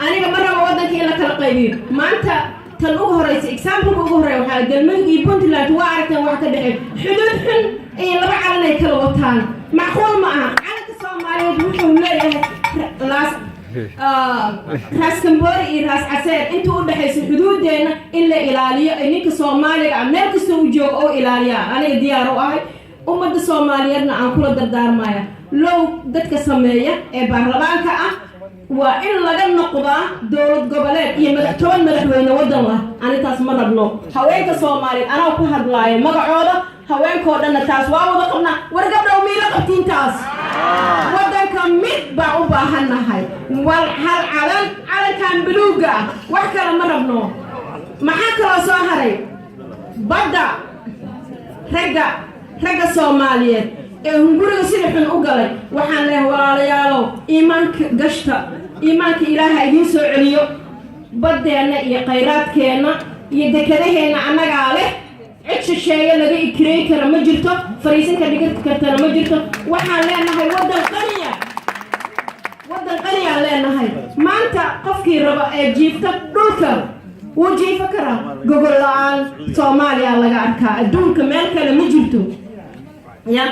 aniga maraba wadankii la kala qaybiyo maanta tan ugu horeysa example ugu horeeya waxa galmudug iyo Puntland waa aragteen wax ka dhaxay xuduud xun ay laba calan ay kala wataan macquul ma aha calanka Soomaaliyeed wuxuu leeyahay raas Kambori iyo raas Caseer inta u dhaxaysa xuduudeena in la ilaaliyo ninka Soomaaliga meel kasta uu joogo oo ilaaliya aniga diyaar u ahay ummadda Soomaaliyeedna aan kula dardaarmaya low dadka sameeya ee baarlamaanka ah waa in laga noqdaa dowlad goboleed iyo madaxweyne wadan lah anitaas ma rabno haweenka Soomaaliyeed anaa ku hadlaayo magacooda haweenkoo dhan taas waa wada qabna war gabdhaw miila qabtiintaas wadanka mid baa u baahanahay wal hal calankan buluuga wax kale ma rabno maxaa kala soo haray badda ragga Soomaaliyeed ee hunguriga sida xun u galay waxaan leeyahay walaalayaalow iimaanka Ilaahay idin soo celiyo badeena iyo khayraadkeena iyo dekadaheena annaga leh cid shisheeye laga ikreey kara ma jirto fariisinka dhigid kartana ma jirto waxaan leenahay wadan qaniya leenahay maanta qofkii raba ee jiifta dhulka wuu jiifa karaa gogol la'aan Soomaaliya laga arkaa adduunka meel kale ma jirto يا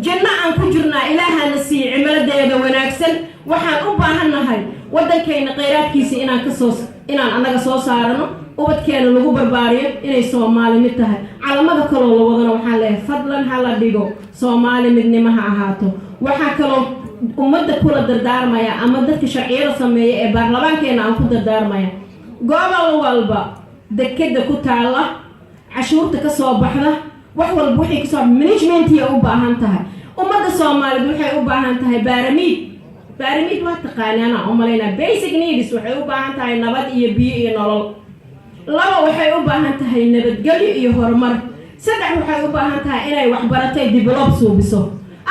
جنة أن كجرنا إلها نسي عملة وناكسن وحن أباهنا هاي وده كين قيرات كيسي إنا كسوس إنا أنا كسوس عارنو وبد كين لجو بربارية إنا يسومالي متها على ماذا كلوا لوضنا وحاله فضلا حلا بيجو سومالي من مها عهاتو وحكلوا ومدة كل الدردار مايا أمدة كشعير سمية برلمان كينا أن كل الدردار مايا قابل والبا دكده كتالة عشور تكسو بحنا وحول بوحي كسب مانجمنت هي u baahan tahay umada Soomaaliyeed waxay u baahan tahay baramid waa taqaanana umalayna basic needs waxay u baahan tahay nabad iyo biyo iyo nolol laba waxay u baahan tahay nabadgelyo iyo horumar saddex waxay u baahan tahay inay wax baratay develop suubiso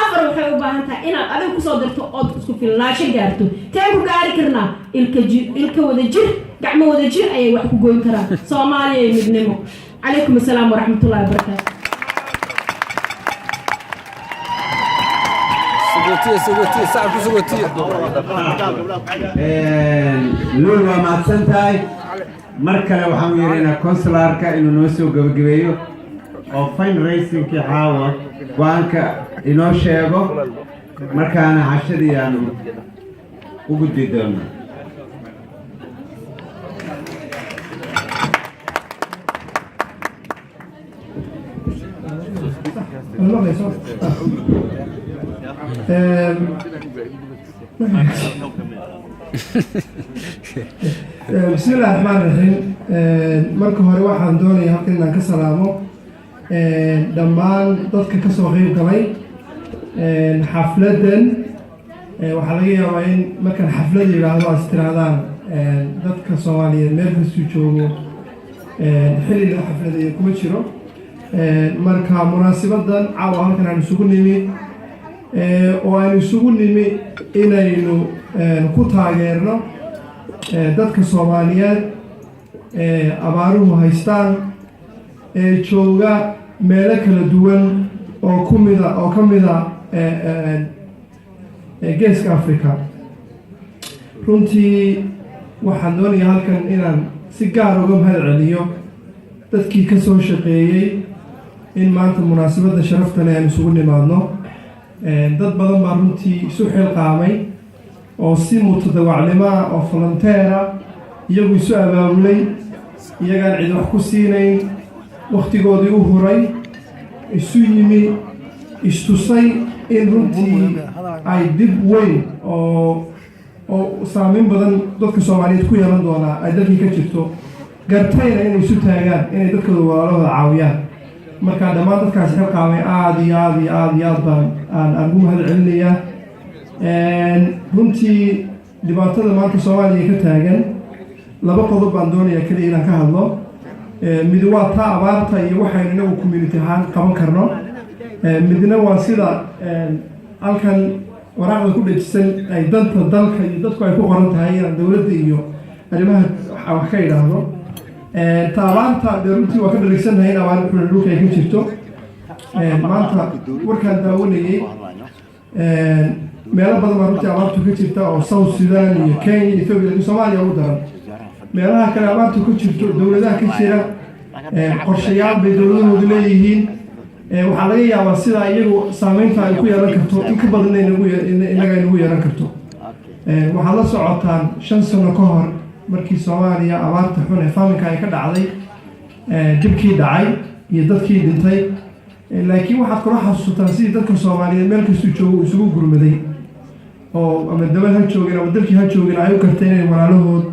afar waxay u baahan tahay inaad adiga ku soo dirto oo isku filnaansho gaarto teen ku gaari karnaa ilka wada jir gacmo wada jir ayay wax ku goyn karaan Soomaaliya midnimo عليكم السلام ورحمة الله وبركاته سقوتي صعب سقوتي لول ما تسنتاي مركله waxaan yeerina consularka inuu noo soo gabagabeeyo oo fundraising ki xaawa waanka inoo sheego markaana cashadii aan ugu diidano بسم الله الرحمن الرحيم marka hore waxaan doonayaa halkan inaan ka salaamo dhammaan dadka ka soo qayb galay xafladan waxa laga yaabaa in marka xaflad yiraahdo aad tiraadaan dadka Soomaaliyeed meel kasta joogo xilliga xafladda kuma jiro marka munaasabadan caawa halkan aan isugu nimi oo aan isugu nimi inaynu ku taageerno dadka Soomaaliyeed abaaruhu haystaan jooga meelo kala duwan oo kamida geeska Afrika runtii waxaan doonayaa halkan inaan si gaar uga mahad celiyo dadkii ka soo shaqeeyay in maanta munaasabada sharafta leh aan isugu nimaadno dad badan baa runtii isu xilqaamay oo si mutadawacnimo oo volunteer iyagu isu abaabulay iyagaan cid wax ku siinayn waqtigoodii u huray isu yimi istusay in runtii ay dib weyn oo saameyn badan dadka Soomaaliyeed ku yeelan doona ay dalkii ka jirto gartayna inay isu taagaan inay dadkooda walaalahooda caawiyaan marka dhammaan dadkaas xilqaamay aad baan aan ugu mahad celinayaa runtii dhibaatada maanta Soomaaliya ka taagan laba qodob baan doonayaa kaliya inaan ka hadlo mid waa taa abaarta iyo waxaynu inagu community ahaan qaban karno midna waa sida halkan waraaqda ku dhajisan ay danta dalka iyo dadku ay ku qoran tahay in dawladda iyo arrimaha wax ka yiraahdo taabaanta runtii waa ka dhaligsanahay in abaar xulun dhulka ay ka jirto maanta warkaan daawanayay meelo badan baa runtii abaartu ka jirta oo South Sudan iyo Kenya iyo Ethiopia iyo Soomaaliya ugu daran meelaha kale abaartu ka jirto dowladaha ka jira qorshayaal bay dowladahoodu leeyihiin waxaa laga yaabaa sida iyagu saameynta ay ku yeelan karto in ka badan inaga inagu yeelan karto waxaad la socotaan 5 sano ka hor markii Soomaaliya abaarta xun ee faaminka ay ka dhacday dibkii dhacay iyo dadkii dhintay laakiin waxaad kula xasuusataan sidii dadka Soomaaliyeed meel kasta joogo isugu gurmaday oo ama dabal ha joogeen ama dalkii ha joogeen ay u karteen inay walaalahood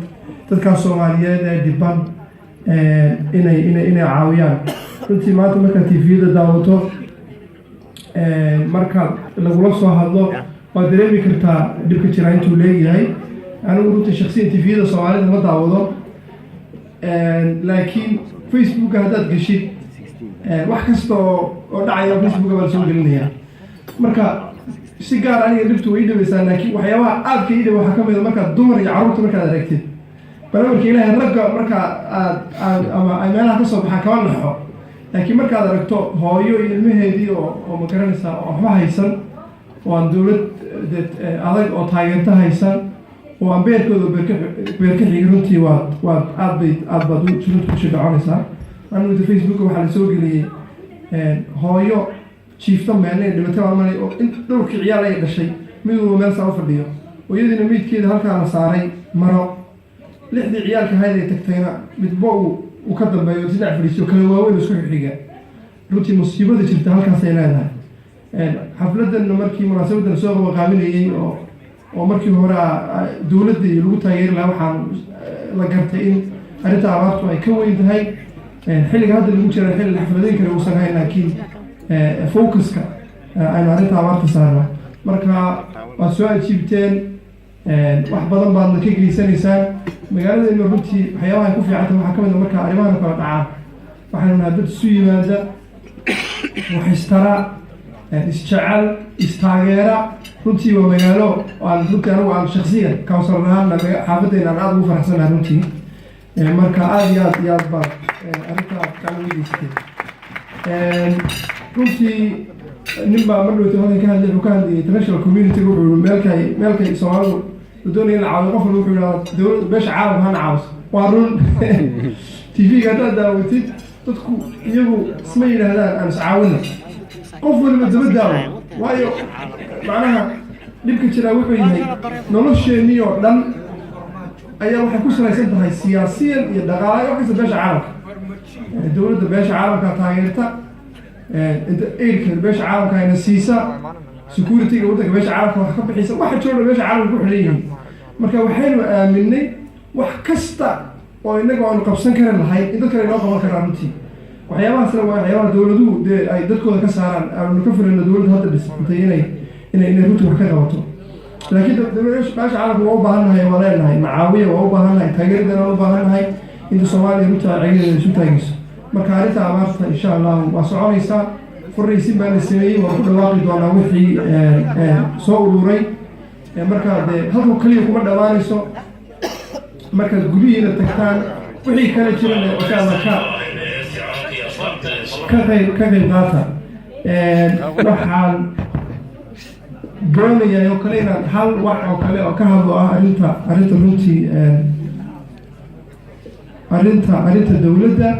dadka Soomaaliyeed ee dhiban inay caawiyaan runtii maanta marka TV-da daawato marka lagula soo hadlo waad dareemi kartaa dhibka jira intuu leeyahay anigu runtii shakhsiyan TV-da Soomaalida ma daawado laakiin Facebook haddaad gashid wax kasta oo dhacaya Facebook baa soo gelinaya marka si gaar aniga dhibtu way dhabaysaa laakiin waxyaabaha aadka ii dhaw waxaa ka mid ah marka dumar iyo carruurta markaad aragtid barnaamijka ilaahay ragga marka aad ama ay meelaha ka soo baxaan kama naxo laakiin markaad aragto hooyo iyo ilmaheedii oo ma garanaysaa oo waxba haysan oo aan dowlad adag oo taageerta haysan oo aan beerkooda beerka xigi runtii waad aad baad u jirunta ku shidhaconaysaa anigu Facebook waxaa la soo geliyey hooyo jiifta meelay dhimatay malay oo in dhowrkii ciyaal ay dhashay miduu meel saa u fadhiyo oo iyadina meydkeeda halkaa la saaray maro 6 ciyaalka hayday tagtayna midba uu ka dambeeyo dhinac fadhiiso kala waaweyn isku xiga runtii musiibada jirta halkaas ay leedahay xafladan markii munaasabadan soo qabanayay oo markii hore dowladda lagu taageeri lahaa waxaan la gartay in arrinta abaartu ay ka weyn tahay xilliga hadda lagu jira xilli xafladayn kale uusan hayn laakiin focuska aynu arrinta abaarta saarno marka waad soo ajiibteen wax badan baadna ka geysanaysaan magaaladeenna runtii waxyaabaha ku fiicanta waxaa ka mid a marka arrimahan kala dhacaan waxaynu nahay dad isu yimaada wax istara isjecel istaageera runtii waa magaalo aan runtii anigu aan shakhsiyan kawsar ahaan xaafaddeena aan aada ugu faraxsanahay runtii marka aada iyo aad baad arrintaa gacan uga geysatay runtii nin baa mar dhowtay halkan ka hadlay wuxuu ka hadlayay international community wuxuu meelkay Soomaalidu doonaya in la caawiyo qof wuxuu yidhahdaa dowladda beesha caalamka hana caawiso waa run TV-ga haddaad daawatid dadku iyagu isma yidhaahdaan aan iscaawino qof waliba dabadaawo waayo macnaha dhibka jiraa wuxuu yahay nolosheenii oo dhan ayaa waxay ku salaysan tahay siyaasiyan iyo dhaqaalaha wax kasta beesha caalamka dowladda beesha caalamka taageerta aidka beesha caalamka ayna siisa security-ga waddanka beesha caalamka wax ka bixisa waxa jooga beesha caalamka ku xidhan yihiin marka waxaynu aaminay wax kasta oo innaga aanu qabsan kari lahayn in dad kale inoo qaban karaan runtii waxyaabahaasna waa waxyaabaha dowladuhu dee ay dadkooda ka saaraan aanu ka filana dowladda hadda dhisantay inay runtii wax ka qabato laakiin beesha caalamka waa u baahannahay waa leenahay macaawiya waa u baahannahay taageeradeena waa u baahannahay inta Soomaaliya runtii ay ciidadeeda isu taagayso marka arrinta abaarta insha Allah waa soconaysaa furaysin baa la sameeyey waa ku dhawaaqi doonaa wixii soo ururay marka dee halka kaliya kuma dhawaanayso markaad guryihiina tagtaan wixii kale jiran insha Allah ka qayb qaata waxaan doonayaa oo kale inaan hal wax oo kale oo ka hadlo ah arrinta runtii arrinta dowladda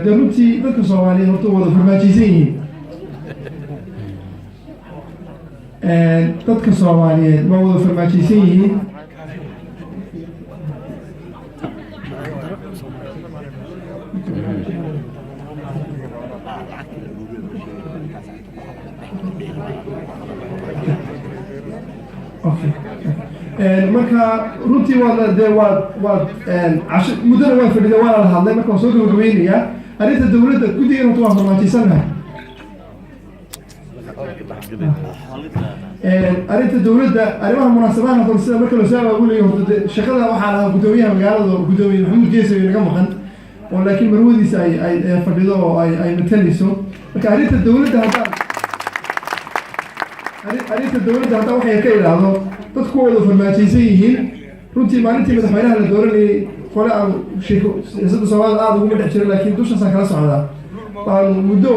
de runtii dadka Soomaaliyeed horta wada farmaajaysan yihiin dadka Soomaaliyeed waa wada farmaajaysan yihiin marka runtii waad muddana waan fadhiday waana la hadlay marka waan soo gabagabeynayaa arrinta dowladda guddigan horta waan farmaajaysannahay arrinta dowladda arrimaha munaasabaha hadda sida marka lasoo abaabulayo horta shaqada waxaa lahaa guddoomiyaha magaalada guddoomiye maxamuud geesow naga maqan oo laakiin marwadiisa ay fadhido oo ay matalayso marka arrinta dowladda hadda waxay ka idhaahdo dadku wada farmaajaysan yihiin runtii maalintii madaxweynaha la dooranayay qole aan siyaasadda Soomaalida aada uguma dhex jiro laakiin dushaasaan kala socdaa waanu muddo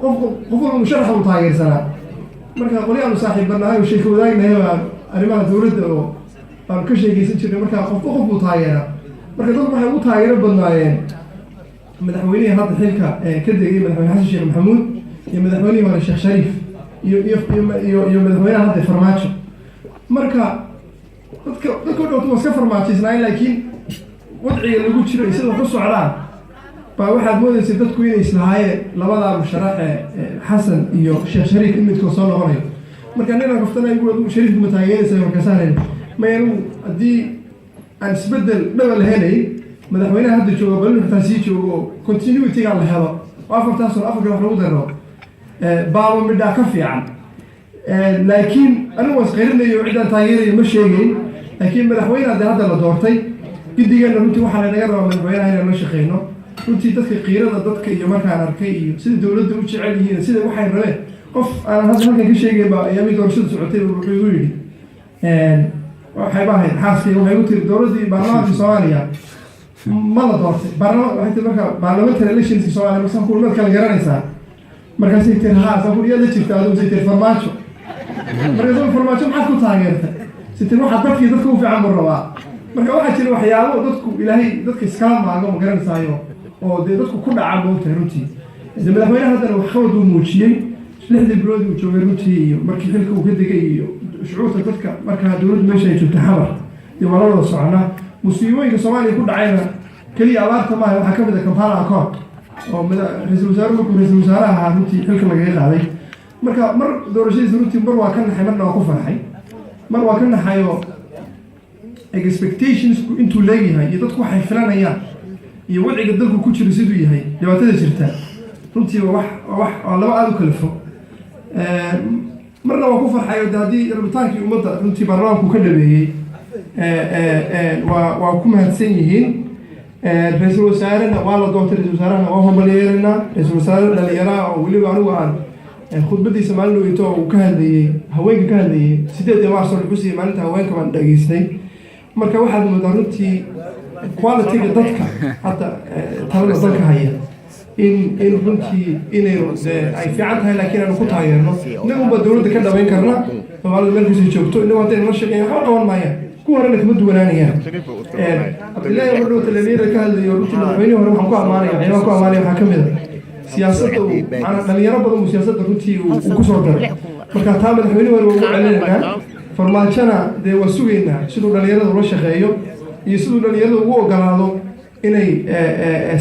qof walba musharaxa u taageersanaa marka qolyaanu saaxiib bannahay oo sheeko wadaagnahay baa arrimaha dowladda oo aanu ka sheekaysan jirnay markaa qofba qof buu taageera marka dadku waxay ugu taageero badnaayeen madaxweynihii hadda xilka ka degay madaxweyne xasan sheekh maxamuud iyo madaxweynihii hore sheekh shariif iyo madaxweynaha hadda farmaajo marka dadka dhowtu waa iska farmaajaysnaayeen laakiin wadciga lagu jiro iyo sida ku socdaan baa waxaad moodaysay dadku inay islahaayeen labadaa musharaxe xasan iyo sheekh shariif in midkood soo noqonayo marka nina kaftana igu shariifku ma taageeraysa markaasaanay mayan haddii aan isbedel dhaba la helay madaxweynaha hadda jooga balin xitaa sii joogo oo continuity-ga la helo oo afartaas oo afarka wax lagu daro baaba midhaa ka fiican laakiin anigu waa isqarinayo ciddaan taageerayo ma sheegayn laakiin madaxweynaha dee hadda la doortay guddigeena runtii waxaa laynaga rabaa madaxweynaha inaan la shaqeyno runtii dadka qiirada dadka iyo markaan arkay iyo sida dowladda u jecel yihiin sida waxay rabeen qof aan hadda halkan ka sheegayn baa ayaamii doorashada socotay wuxuu igu yidhi waxay ba ahayd xaaskay waxay u tiri dowladdii baarlamaankii soomaaliya ma la doortay waxay tiri marka parliamentary electionski soomaaliya markaan ku mad kala garanaysaa markaasay tiri haa saan ku iyada jirta adigu say tiri farmaajo markaas farmaajo maxaad ku taageertay say tiri waxaa dadkii dadka u fiican buu rabaa marka waxaa jira waxyaabo dadku ilaahay dadka iskala maago ma garanaysaayo oo dee dadku ku dhaca moogtahay runtii de madaxweynaha haddana waxqabad uu muujiyey 6 bilood uu joogay runtii iyo markii xilka uu ka degay iyo shucuurta dadka markaa dowladda meesha ay joogta xamar dee waa la wada soconaa musiibooyinka soomaaliya ku dhacayna keliya abaarta maaha waxaa ka mid a kampala accord oo ra-iisul wasaare markuu ra-iisul wasaaraha ahaa runtii xilka lagaga qaaday marka mar doorashadiisa runtii mar waa ka naxay marna waa ku farxay mar waa ka naxayoo expectationsku intuu leegyahay iyo dadku waxay filanayaan iyo wadciga dalku ku jiro siduu yahay dhibaatada jirta runtii waa laba aada u kala fog marna waa ku farxayo de haddii rabitaankii ummadda runtii baarlamaanku ka dhabeeyey waa ku mahadsan yihiin ra-iisul wasaarena waa la doortay ra-isul wasaarahana waa homalyeeraynaa ra-iisul wasaare dhalinyaraha oo weliba anigu aan khudbadiisa maalin dhaweyto oo uu ka hadlayey haweenka ka hadlayey 8 maarso xusiya maalinta haweenka baan dhageystay marka waxaad moodaa runtii quality-ga dadka hadda talada dalka haya in runtii inaynu ay fiican tahay laakiin aanu ku taageerno inagunba dowladda ka dhabayn karna soomaalida meelkiisa joogto inagu haddaynu la shaqeeya waxba qaban maayaan kuwa horena kama duwanaanayaan cabdillaahi mar dhow talamiira ka hadlayo runtii madaxweynihii hore waxaan ku ammaanaya waxyaabaan ku ammaanaya waxaa ka mid a siyaasadda maanaa dhalinyaro badan uu siyaasadda runtii uu ku soo daray marka taa madaxweynihii hore waa ugu celinaynaa farmaajona dee waa sugaynaa siduu dhalinyarada ula shaqeeyo iyo siduu dhalinyarada ugu ogolaado inay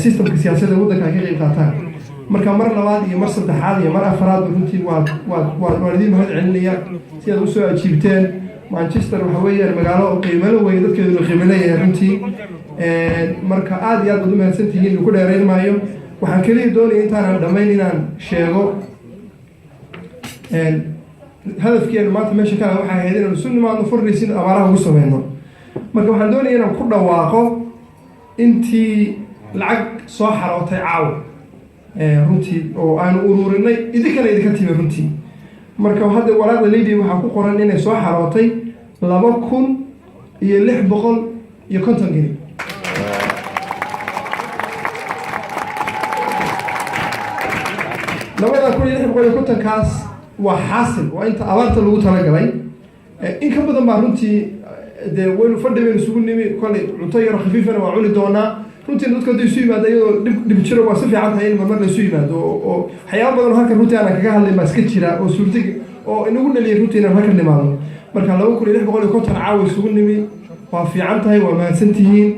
systemka siyaasadda waddanka ay ka qayb qaataan marka mar labaad iyo mar saddexaad iyo mar afaraad runtii waan idiin mahad celinaya si aad usoo ajiibteen manchester waxa weeyaan magaalo qiimalo weyn dadkeeduna qiimo leeyahay runtii marka aad iyo aad baad u mahadsantihiin ku dheerayn maayo waxaan keliya doonaya intaanan dhammayn inaan sheego hadafkeenu maanta meesha kale waxay ahayd inaanu isu nimaadno furnaysin abaaraha ugu sameyno marka waxaan doonaya inaan ku dhawaaqo intii lacag soo xarootay caawa runtii oo aanu ururinay idinkana idinka timi runtii marka hadda walaaqda lady waxaa ku qoran inay soo xarootay 2,650 geni labada 2,650kaas waa xaasil waa inta abaarta lagu talagalay in ka badan baa runtii dee waynu fadhi baynu isugu nimi kolley cunto yaro khafiifana waa cuni doonaa runtii dadku hadday isu yimaado iyadoo dhib jiro waa si fiican tahay in marmar la isu yimaado oo waxyaaba badan oo halkan runtii aanan kaga hadlayn baa iska jira oo suurtag oo inagu dhaliyay runtii inaan halkan nimaadno marka 2,650 caawa isugu nimi waa fiican tahay waa mahadsantihiin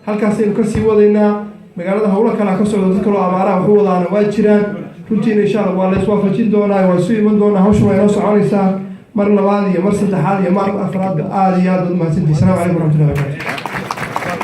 halkaasaynu ka sii wadaynaa magaalada howlo kalea ka socda dad kaloo abaaraha waxu wadaana waa jiraan runtiina insha allah waa la iswaafajin doonaa waa isu iman doonaa hawshan waa inoo soconaysaa mar labaad iyo mar saddexaad iyo mar afraad aad iyo aad baad mahadsantihiin asalaamu calaykum waraxmatullahi wabarakatu